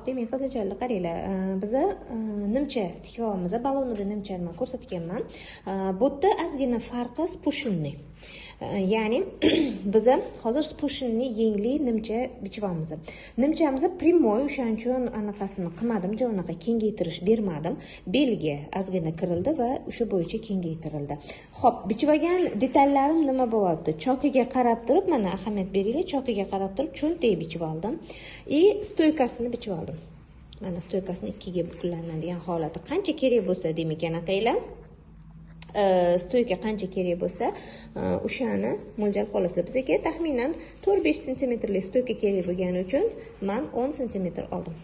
demak qiziqarli qaranglar. Biz nimcha tikyapmiz, balonli nimchani men ko'rsatganman. Bu yerda ozgina farqi spushunni. Ya'ni biz hozir spushunni yengli nimcha bichibamiz. Nimchamiz primoy, o'shaning uchun anaqasini qilmadim, jo'naqa kengaytirish bermadim. Belga ozgina kirildi va o'sha bo'yicha kengaytirildi. Xo'p, bichib olgan detallarim nima bo'lyapti? Chokiga qarab turib, mana ahamiyat beringlar, chokiga qarab turib cho'ntak bichib oldim. Stoykasini bichib oldim. Mana stoykasini ikkiga buklanadigan holati qancha kerak bo'lsa demak anaqaylar. Stoyka qancha kerak bo'lsa, o'shani mo'ljal qolasizlar. Bizga taxminan 4-5 sm lik stoyka kerak bo'lgani uchun men 10 sm oldim.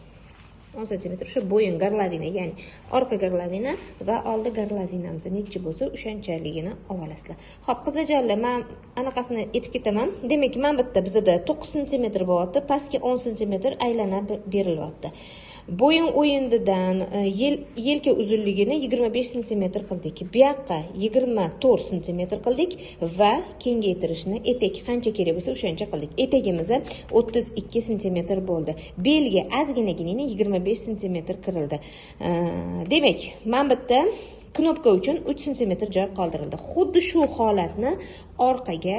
10 sm shu bo'yin garlavina, ya'ni orqa garlavina va oldi garlavinamiz necha bo'lsa, o'shanchaligini olasizlar. Xo'p, qizajonlar, men anaqasini aytib ketaman. Demak, men bitta bizda 9 sm bo'lyapti, pastga 10 sm aylanib berilyapti. Bo'yin o'yindidan yelka uzunligini 25 sm qildik. Bu yoqqa 24 sm qildik va kengaytirishni etek qancha kerak bo'lsa o'shancha qildik. Etagimiz 32 sm bo'ldi. Belga ozginagina 25 sm kirildi. Demak, men bitta knopka uchun 3 sm joy qoldirildi. Xuddi shu holatni orqaga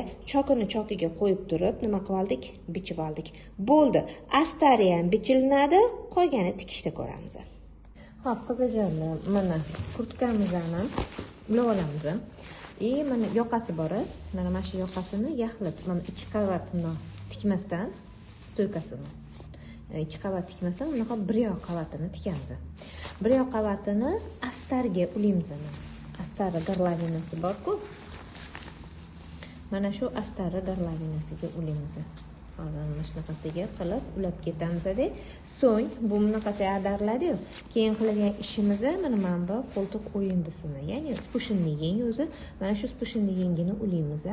chokiga qo'yib turib, nima qildik? Bichib oldik. Bo'ldi. Astari ham bichilinadi, qolgani tikishda ko'ramiz. Xo'p, qizajonlar, mana kurtkamizni ulab olamiz. Mana yoqasi bor. Mana shu yoqasini yaxlit, mana 2 qavatni tikmasdan stoykasini. 2 qavat tikmasdan, unaqa 1 yoq qavatini tikamiz. 1 yoq qavatini astarga ulaymiz. Astari garlavinasi bor-ku. Mana shu astari garlavinasiga ulaymiz. Hozir mana shunaqasiga qilib ulab ketamiz-da. So'ng bu bunaqasi ag'dariladi-yu. Keyin qilgan ishimiz mana bu qo'ltiq o'yindisini, ya'ni spushunni yeng o'zi, mana shu spushunni yengini ulaymiz.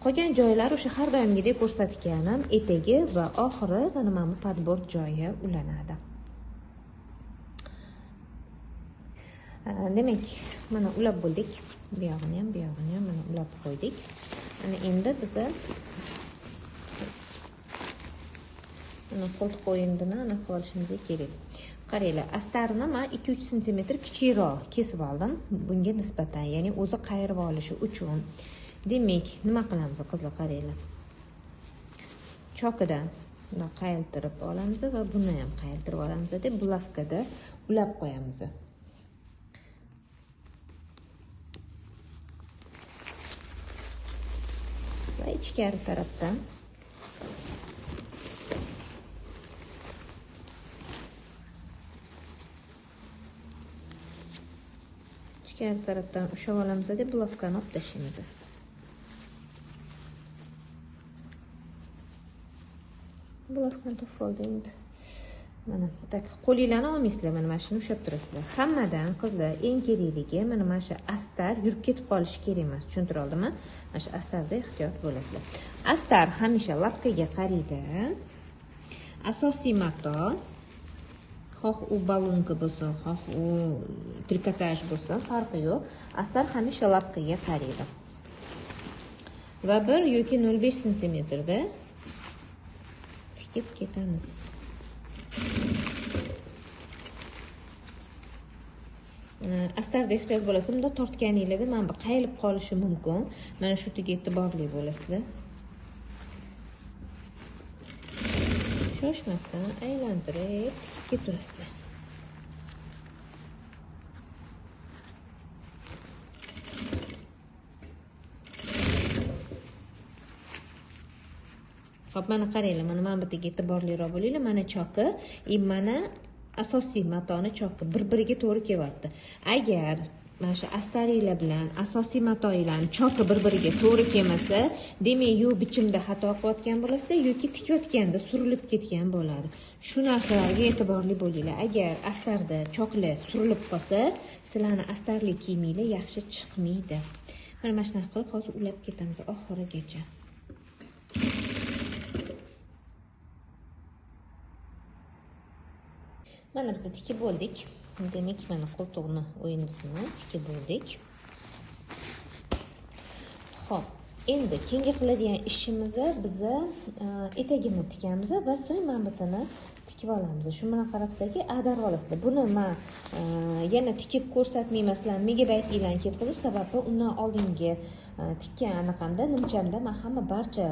Qolgan joylar o'sha har doimgidek ko'rsatganim etagi va oxiri mana bu padbord joyi ulanadi. Demak, mana ulab bo'ldik. Bu yog'ini ham mana ulab qo'ydik. Mana endi biz mana qo'ltiq o'yindini aniq qilib olishimiz kerak. Qaranglar, astarini men 2-3 sm kichikroq kesib oldim. Bunga nisbatan, ya'ni o'zi qayirib olishi uchun. Demak, nima qilamiz qizlar, qaranglar. Chokidan buni qayiltirib olamiz va buni ham qayiltirib olamiz deb bulavkada ulab qo'yamiz. Va ichkari tarafdan ushlab olamiz deb bulavkani olib tashlaymiz. Bulavkani topib oldi endi. Mana tak qo'linglarni olmaysizlar, mana shuni ushlab turasizlar. Hammadan qizlar eng kerakligi mana shu astar yurib ketib qolishi kerak emas. Tushuntira oldimmi? Mana shu astarda ehtiyot bo'lasizlar. Astar hamisha lapkaga qaraydi. Asosiy mato, xoh u balonka bo'lsa, xoh u trikotaj bo'lsa, farqi yo'q. Astar hamisha lapkaga qaraydi. Va 1 yoki 0.5 sm da tikib ketamiz. Astarda ehtiyot bo'lasiz, bunda tortganingizda mana bu qayilib qolishi mumkin. Mana shu yerga e'tiborli bo'lasizlar. Shoshmasdan aylantirib tikib turasizlar. Xo'p, mana qaranglar, mana bu yerga e'tiborliroq bo'linglar. Mana choki, mana asosiy matoni choki bir-biriga to'g'ri kelyapti. Agar mana shu astaringlar bilan asosiy matoinglarni choki bir-biriga to'g'ri kelmasa, demak, yo bichimda xato qilayotgan bo'lasizlar yoki tikayotganda surilib ketgan bo'ladi. Shu narsalarga e'tiborli bo'linglar. Agar astarda choklar surilib qolsa, sizlarning astarli kiyiminglar yaxshi chiqmaydi. Mana shunaqa qilib hozir ulab ketamiz oxirigacha. Mana biz tikib bo'ldik. Demak, mana qo'ltiqni o'yindisini tikib bo'ldik. Xo'p, Endi keyingi qiladigan ishimiz biza etagini tikamiz va so'ng mana bu yerni tikib olamiz. Shu bilan qarabsizki, ag'darib olasizlar. Buni men yana tikib ko'rsatmayman, sizlarni megabaytlarni ketkazib, sababi undan oldingi tikkan anaqamda, nimchamda men hamma barcha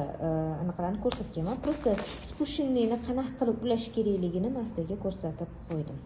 anaqalarni ko'rsatganman. Просто spushinlikni qanaqa qilib ulash kerakligini men sizlarga ko'rsatib qo'ydim.